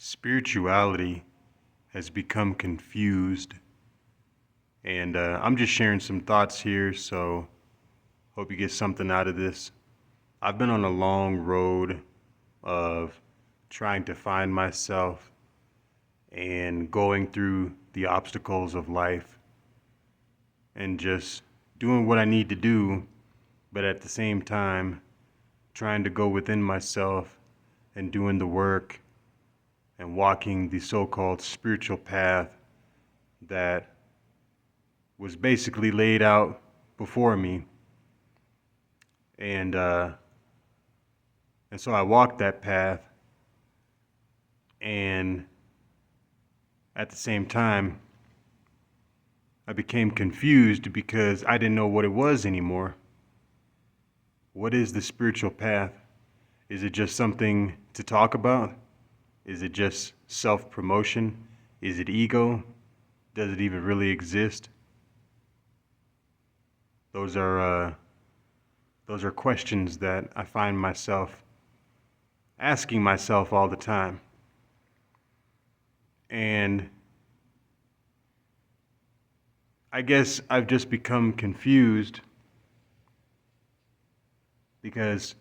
spirituality has become confused. And I'm just sharing some thoughts here, so hope you get something out of this. I've been on a long road of trying to find myself and going through the obstacles of life and just doing what I need to do, but at the same time, trying to go within myself and doing the work and walking the so-called spiritual path that was basically laid out before me. And so I walked that path, and at the same time, I became confused because I didn't know what it was anymore. What is the spiritual path? Is it just something to talk about? Is it just self-promotion? Is it ego? Does it even really exist? Those are questions that I find myself asking myself all the time. And I guess I've just become confused because,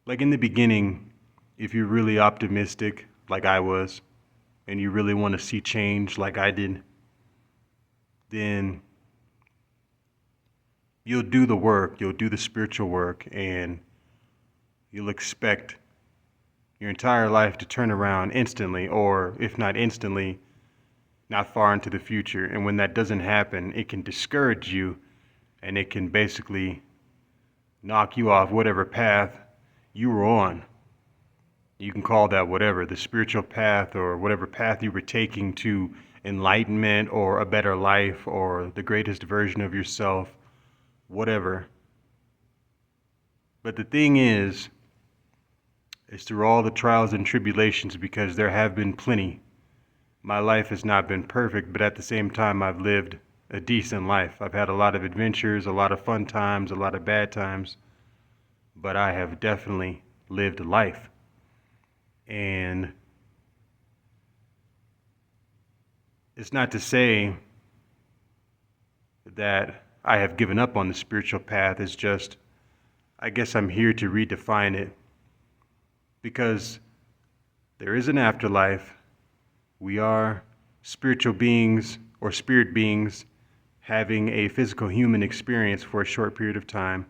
like in the beginning, if you're really optimistic, like I was, and you really want to see change like I did, then you'll do the work, you'll do the spiritual work, and you'll expect your entire life to turn around instantly, or if not instantly, not far into the future. And when that doesn't happen, it can discourage you, and it can basically knock you off whatever path you were on. You can call that whatever, the spiritual path, or whatever path you were taking to enlightenment or a better life or the greatest version of yourself, whatever. But the thing is through all the trials and tribulations, because there have been plenty. My life has not been perfect, but at the same time, I've lived a decent life. I've had a lot of adventures, a lot of fun times, a lot of bad times, but I have definitely lived life. And it's not to say that I have given up on the spiritual path. It's just, I guess I'm here to redefine it, because there is an afterlife. We are spiritual beings or spirit beings having a physical human experience for a short period of time.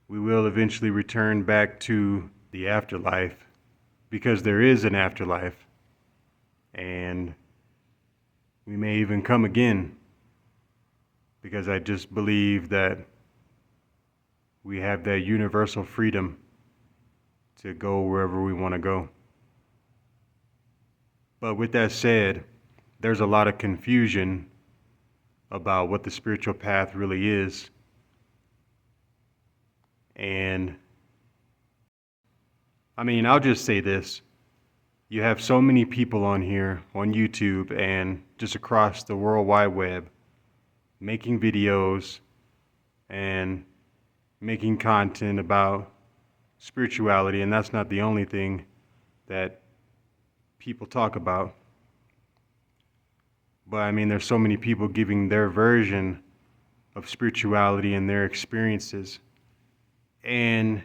We will eventually return back to the afterlife, because there is an afterlife, and we may even come again, because I just believe that we have that universal freedom to go wherever we want to go. But with that said, there's a lot of confusion about what the spiritual path really is. And I mean, I'll just say this. You have so many people on here, on YouTube, and just across the World Wide Web, making videos and making content about spirituality, and that's not the only thing that people talk about. But I mean, there's so many people giving their version of spirituality and their experiences. And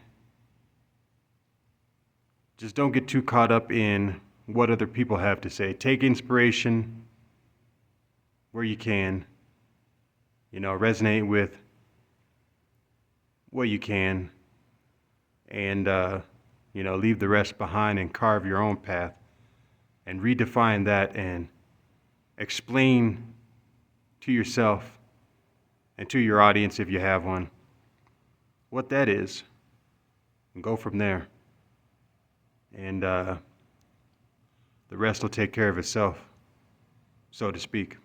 just don't get too caught up in what other people have to say. Take inspiration where you can, resonate with what you can, and, leave the rest behind and carve your own path and redefine that and explain to yourself and to your audience, if you have one, what that is, and go from there. And the rest will take care of itself, so to speak.